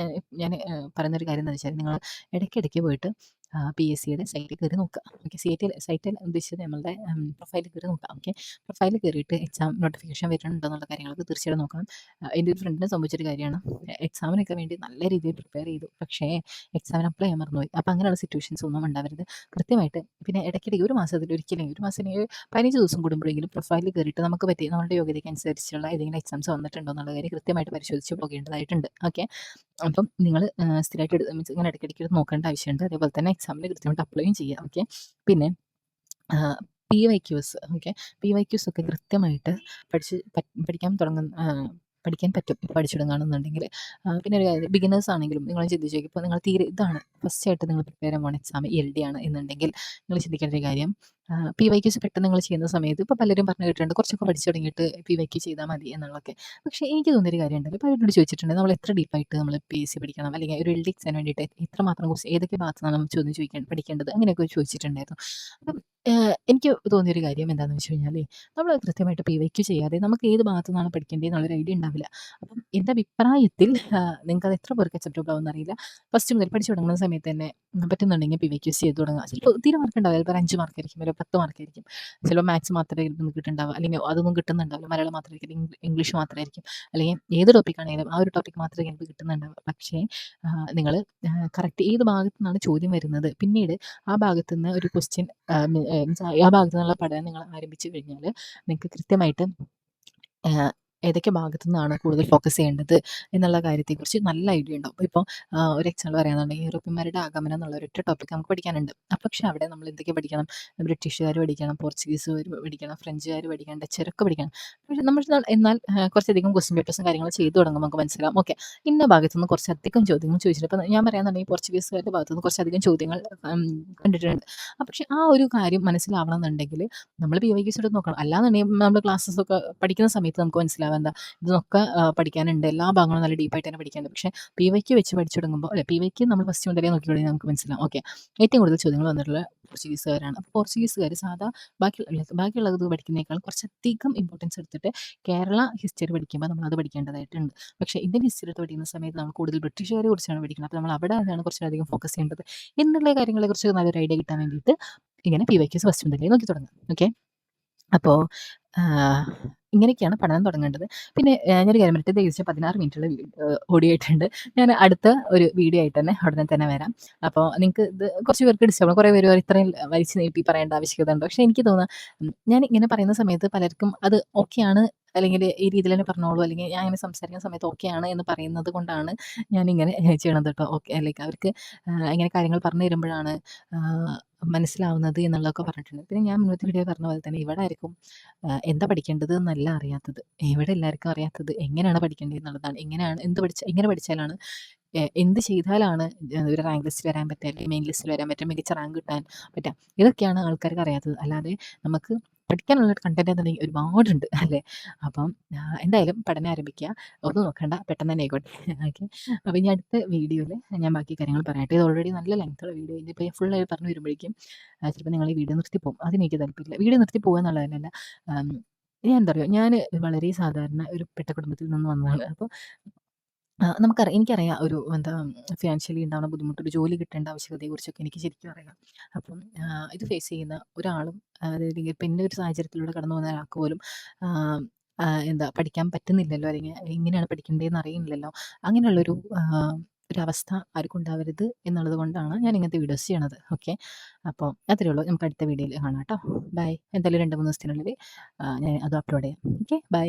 ഞാൻ പറയുന്നൊരു കാര്യം എന്താണെന്ന് വെച്ചാൽ നിങ്ങൾ ഇടയ്ക്കിടയ്ക്ക് പോയിട്ട് PSCയുടെ സൈറ്റിൽ കയറി നോക്കുക. ഓക്കെ, സൈറ്റിൽ ഉദ്ദേശിച്ചത് നമ്മളുടെ പ്രൊഫൈലിൽ കയറി നോക്കുക. ഓക്കെ, പ്രൊഫൈലിൽ കയറിയിട്ട് എക്സാം നോട്ടിഫിക്കേഷൻ വരുന്നുണ്ടോ എന്നുള്ള കാര്യങ്ങളൊക്കെ തീർച്ചയായിട്ടും നോക്കണം. എൻ്റെ ഒരു ഫ്രണ്ടിനെ സംബന്ധിച്ചൊരു കാര്യമാണ്. എക്സാമിനൊക്കെ വേണ്ടി നല്ല രീതിയിൽ പ്രിപ്പയർ ചെയ്തു. പക്ഷേ എക്സാമിന് അപ്ലൈ ചെയ്യാൻ മറന്നുപോയി. അപ്പോൾ അങ്ങനെയുള്ള സിറ്റുവേഷൻസ് ഒന്നും ഉണ്ടാവരുത്. കൃത്യമായിട്ട് പിന്നെ ഇടയ്ക്കിടയ്ക്ക് ഒരു മാസത്തിൽ ഒരിക്കലും ഒരു മാസത്തിന് 15 ദിവസം കൂടുമ്പോഴെങ്കിലും പ്രൊഫൈലിൽ കയറിയിട്ട് നമുക്ക് പറ്റിയ നമ്മുടെ യോഗ്യതയ്ക്ക് അനുസരിച്ചുള്ള ഏതെങ്കിലും എക്സാംസ് വന്നിട്ടുണ്ടോ എന്നുള്ള കാര്യം കൃത്യമായിട്ട് പരിശോധിച്ച് പോകേണ്ടതായിട്ടുണ്ട്. ഓക്കെ, അപ്പം നിങ്ങൾ സ്ഥിരമായിട്ട് മീൻസ് ഇങ്ങനെ ഇടയ്ക്കിടയ്ക്ക് നോക്കേണ്ട ആവശ്യമുണ്ട്. അതേപോലെ തന്നെ എക്സാമിന് കൃത്യമായിട്ട് അപ്ലൈയും ചെയ്യുക. ഓക്കെ, പിന്നെ PYQs. ഓക്കെ, PYQs ഒക്കെ കൃത്യമായിട്ട് പഠിക്കാൻ പഠിക്കാൻ പറ്റും ഇപ്പോൾ പഠിച്ചു തുടങ്ങുകയാണെന്നുണ്ടെങ്കിൽ. പിന്നെ ഒരു കാര്യം, ബിഗിനേഴ്സ് ആണെങ്കിലും നിങ്ങൾ ചിന്തിച്ച് നോക്കി, ഇപ്പോൾ നിങ്ങൾ തീരെ ഇതാണ് ഫസ്റ്റ് ആയിട്ട് നിങ്ങൾ പ്രിപ്പയർ ചെയ്യാൻ പോകുന്ന എക്സാം LD ആണ് എന്നുണ്ടെങ്കിൽ നിങ്ങൾ ചിന്തിക്കേണ്ട ഒരു കാര്യം, PYQs പെട്ടെന്ന് നിങ്ങൾ ചെയ്യുന്ന സമയത്ത് ഇപ്പോൾ പലരും പറഞ്ഞു കേട്ടിട്ടുണ്ട് കുറച്ചൊക്കെ പഠിച്ചു തുടങ്ങിയിട്ട് PYQ ചെയ്താൽ മതി എന്നുള്ളതൊക്കെ. പക്ഷേ എനിക്ക് തോന്നിയൊരു കാര്യം ഉണ്ടല്ലോ, പലരോട് ചോദിച്ചിട്ടുണ്ട് നമ്മൾ എത്ര ഡീപ്പായിട്ട് നമ്മൾ PSC പഠിക്കണം, അല്ലെങ്കിൽ ഒരു LD എക്സാമിന് വേണ്ടിയിട്ട് എത്രമാത്രം ക്വസ്റ്റ്യൻ ഏതൊക്കെ ഭാഗത്താണ് നമ്മൾ ചോദ്യം പഠിക്കേണ്ടത്, അങ്ങനെയൊക്കെ ചോദിച്ചിട്ടുണ്ടായിരുന്നു. അപ്പം എനിക്ക് തോന്നിയൊരു കാര്യം എന്താണെന്ന് വെച്ച് കഴിഞ്ഞാൽ, നമ്മൾ കൃത്യമായിട്ട് PYQ ചെയ്യാതെ നമുക്ക് ഏത് ഭാഗത്തു നിന്നാണ് പഠിക്കേണ്ടത് എന്നുള്ളൊരു ഐഡിയ ഉണ്ടാവില്ല. അപ്പം എൻ്റെ അഭിപ്രായത്തിൽ നിങ്ങൾക്കത് എത്ര പേർക്ക് അക്സെപ്റ്റബിൾ ആവുമെന്ന് അറിയില്ല. ഫസ്റ്റ് മുതൽ പഠിച്ചു തുടങ്ങുന്ന സമയത്ത് തന്നെ പറ്റുന്നുണ്ടെങ്കിൽ PYQs ചെയ്ത് തുടങ്ങുക. ചിലപ്പോൾ തീരെ മാർക്ക് ഉണ്ടാവില്ല, ചിലപ്പോൾ 5 മാർക്കായിരിക്കും, ചിലപ്പോൾ 10 മാർക്കായിരിക്കും, ചിലപ്പോൾ മാത്സ് മാത്രമേ നിങ്ങൾക്ക് കിട്ടുന്നുണ്ടാവുക, അല്ലെങ്കിൽ അതൊന്നും കിട്ടുന്നുണ്ടാവില്ല, മലയാളം മാത്രമായിരിക്കും, ഇംഗ്ലീഷ് മാത്രമായിരിക്കും, അല്ലെങ്കിൽ ഏത് ടോപ്പിക്കാണെങ്കിലും ആ ഒരു ടോപ്പിക്ക് മാത്രമേ എനിക്ക് കിട്ടുന്നുണ്ടാവുക. പക്ഷേ നിങ്ങൾ കറക്റ്റ് ഏത് ഭാഗത്തു നിന്നാണ് ചോദ്യം വരുന്നത്, പിന്നീട് ആ ഭാഗത്തു നിന്ന് ഒരു ക്വസ്റ്റ്യൻ മീൻസ് ആ ഭാഗത്തു നിന്നുള്ള പഠനം നിങ്ങൾ ആരംഭിച്ചു കഴിഞ്ഞാൽ നിങ്ങൾക്ക് കൃത്യമായിട്ട് ഏതൊക്കെ ഭാഗത്തു നിന്നാണ് കൂടുതൽ ഫോക്കസ് ചെയ്യേണ്ടത് എന്നുള്ള കാര്യത്തെക്കുറിച്ച് നല്ല ഐഡിയ ഉണ്ടാവും. ഇപ്പോൾ ഒരു എക്സാമ്പിൾ പറയുകയാണെന്നുണ്ടെങ്കിൽ യൂറോപ്യന്മാരുടെ ആഗമനം എന്നുള്ള ഒരൊറ്റ ടോപ്പിക് നമുക്ക് പഠിക്കാനുണ്ട്. പക്ഷേ അവിടെ നമ്മൾ എന്തൊക്കെ പഠിക്കണം, ബ്രിട്ടീഷുകാർ പഠിക്കണം, പോർച്ചുഗീസുകാർ പഠിക്കണം, ഫ്രഞ്ചുകാർ പഠിക്കണം, ഡച്ചരൊക്കെ പഠിക്കണം. പക്ഷേ നമ്മൾ എന്നാൽ കുറച്ചധികം ക്വസ്റ്റ്യൻ പേപ്പേഴ്സും കാര്യങ്ങളും ചെയ്തു തുടങ്ങുമ്പോൾ നമുക്ക് മനസ്സിലാവും, ഓക്കെ ഇന്ന ഭാഗത്തു നിന്ന് കുറച്ചധികം ചോദ്യങ്ങൾ ചോദിച്ചിട്ട്, ഇപ്പോൾ ഞാൻ പറയാന്നുണ്ടെങ്കിൽ പോർച്ചുഗീസുകാരുടെ ഭാഗത്തു നിന്ന് കുറച്ചധികം ചോദ്യങ്ങൾ കണ്ടിട്ടുണ്ട്. പക്ഷേ ആ ഒരു കാര്യം മനസ്സിലാവണം എന്നുണ്ടെങ്കിൽ നമ്മൾ PYQs എടുത്ത് നോക്കണം. അല്ലാന്നുണ്ടെങ്കിൽ നമ്മൾ ക്ലാസ്സസൊക്കെ പഠിക്കുന്ന സമയത്ത് നമുക്ക് മനസ്സിലാവും എന്താ ഇതൊക്കെ പഠിക്കാനുണ്ട്, എല്ലാ ഭാഗങ്ങളും നല്ല ഡീപ്പായിട്ട് തന്നെ പഠിക്കാനുണ്ട്. പക്ഷേ PYQ വെച്ച് പഠിച്ചു തുടങ്ങുമ്പോൾ PYQ നമ്മൾ ഫസ്റ്റ് മുതലേ നോക്കി തുടങ്ങി നമുക്ക് മനസ്സിലാവും, ഓക്കെ ഏറ്റവും കൂടുതൽ ചോദ്യങ്ങൾ വന്നിട്ടുള്ള പോർച്ചുഗീസുകാരാണ്. അപ്പോൾ പോർച്ചുഗീസുകാർ സാധാ ബാക്കിയുള്ളത് പഠിക്കുന്നതിനേക്കാൾ കുറച്ചധികം ഇമ്പോർട്ടൻസ് എടുത്തിട്ട് കേരള ഹിസ്റ്ററി പഠിക്കുമ്പോൾ നമ്മൾ അത് പഠിക്കേണ്ടതായിട്ടുണ്ട്. പക്ഷേ ഇന്ത്യൻ ഹിസ്റ്ററി എടുത്ത് പഠിക്കുന്ന സമയത്ത് നമ്മൾ കൂടുതൽ ബ്രിട്ടീഷുകാരെ കുറിച്ചാണ് പഠിക്കുന്നത്. അപ്പോൾ നമ്മൾ അവിടെ ആണ് കുറച്ചധികം ഫോക്കസ് ചെയ്യേണ്ടത് എന്നുള്ള കാര്യങ്ങളെക്കുറിച്ച് നല്ലൊരു ഐഡിയ കിട്ടാൻ വേണ്ടിയിട്ട് ഇങ്ങനെ PYQs ഫസ്റ്റ് മുതലേ നോക്കി തുടങ്ങാം. ഓക്കെ, അപ്പോൾ ഇങ്ങനെയൊക്കെയാണ് പഠനം തുടങ്ങേണ്ടത്. പിന്നെ ഞാനൊരു കാര്യം പറയട്ടെ, ഏകദേശം 16 മിനിറ്റുള്ള ഓഡിയോ ആയിട്ടുണ്ട്. ഞാൻ അടുത്ത ഒരു വീഡിയോ ആയിട്ട് തന്നെ ഉടനെ തന്നെ വരാം. അപ്പോൾ നിങ്ങൾക്ക് ഇത് കുറച്ച് പേർക്ക് ഡിസ്റ്റർബ്, കുറേ പേര് ഇത്രയും വലിച്ച് നീട്ടി പറയേണ്ട ആവശ്യകത ഉണ്ട്. പക്ഷേ എനിക്ക് തോന്നുന്നത് ഞാൻ ഇങ്ങനെ പറയുന്ന സമയത്ത് പലർക്കും അത് ഓക്കെയാണ്, അല്ലെങ്കിൽ ഈ രീതിയിൽ തന്നെ പറഞ്ഞോളൂ, അല്ലെങ്കിൽ ഞാൻ ഇങ്ങനെ സംസാരിക്കുന്ന സമയത്ത് ഓക്കെയാണ് എന്ന് പറയുന്നത് കൊണ്ടാണ് ഞാനിങ്ങനെ ചെയ്യണത് കേട്ടോ. ഓക്കെ, ലൈക്ക് അവർക്ക് ഇങ്ങനെ കാര്യങ്ങൾ പറഞ്ഞു തരുമ്പോഴാണ് മനസ്സിലാവുന്നത് എന്നുള്ളതൊക്കെ പറഞ്ഞിട്ടുണ്ട്. പിന്നെ ഞാൻ മുന്നത്തെ വീഡിയോ പറഞ്ഞ പോലെ തന്നെ ഇവിടെ ആയിരിക്കും എന്താ പഠിക്കേണ്ടത് എന്നല്ല അറിയാത്തത്. ഇവിടെ എല്ലാവർക്കും അറിയാത്തത് എങ്ങനെയാണ് പഠിക്കേണ്ടത് എന്നുള്ളതാണ്. എങ്ങനെ പഠിച്ചാലാണ് എന്ത് ചെയ്താലാണ് ഒരു റാങ്ക് ലിസ്റ്റിൽ വരാൻ പറ്റുക, അല്ലെങ്കിൽ മെയിൻ ലിസ്റ്റിൽ വരാൻ പറ്റുക, മികച്ച റാങ്ക് കിട്ടാൻ പറ്റുക. ഇതൊക്കെയാണ് ആൾക്കാർക്ക് അറിയാത്തത്. അല്ലാതെ നമുക്ക് പഠിക്കാനുള്ള കണ്ടന്റ് എന്നുണ്ടെങ്കിൽ ഒരുപാടുണ്ട് അല്ലേ. അപ്പം എന്തായാലും പഠനം ആരംഭിക്കുക, ഒന്നും നോക്കണ്ട, പെട്ടെന്ന് തന്നെ ആയിക്കോട്ടെ. ഓക്കെ, അപ്പോൾ ഇനി അടുത്ത വീഡിയോയിൽ ഞാൻ ബാക്കി കാര്യങ്ങൾ പറയട്ടെ. ഇത് ഓൾറെഡി നല്ല ലെങ്ത്തുള്ള വീഡിയോ, ഇതിപ്പോൾ ഫുള്ളായി പറഞ്ഞു വരുമ്പോഴേക്കും ചിലപ്പോൾ നിങ്ങൾ ഈ വീഡിയോ നിർത്തി പോകും. അതിനെനിക്ക് താല്പര്യമില്ല. വീഡിയോ നിർത്തി പോകുക എന്നുള്ളതല്ല, ഞാൻ എന്താ പറയുക, ഞാൻ വളരെ സാധാരണ ഒരു പെട്ട കുടുംബത്തിൽ നിന്ന് വന്നതാണ്. അപ്പോൾ എനിക്കറിയാം ഒരു എന്താ ഫിനാൻഷ്യലി ഉണ്ടാവുന്ന ബുദ്ധിമുട്ട്, ഒരു ജോലി കിട്ടേണ്ട ആവശ്യകതയെക്കുറിച്ചൊക്കെ എനിക്ക് ശരിക്കും അറിയാം. അപ്പം ഇത് ഫേസ് ചെയ്യുന്ന ഒരാളും, അതായത് ഇപ്പം എൻ്റെ ഒരു സാഹചര്യത്തിലൂടെ കടന്നു പോകുന്ന ഒരാൾക്ക് പോലും എന്താ പഠിക്കാൻ പറ്റുന്നില്ലല്ലോ, അല്ലെങ്കിൽ എങ്ങനെയാണ് പഠിക്കേണ്ടതെന്ന് അറിയുന്നില്ലല്ലോ, അങ്ങനെയുള്ളൊരു ഒരവസ്ഥ ആർക്കും ഉണ്ടാവരുത് എന്നുള്ളത് കൊണ്ടാണ് ഞാൻ ഇങ്ങനത്തെ വീഡിയോസ് ചെയ്യണത്. ഓക്കെ, അപ്പോൾ അത്രയേ ഉള്ളൂ. നമുക്ക് അടുത്ത വീഡിയോയിൽ കാണാം കേട്ടോ. ബൈ. എന്തായാലും 2-3 ദിവസത്തിനുള്ളിൽ ഞാൻ അത് അപ്ലോഡ് ചെയ്യാം. Okay, by.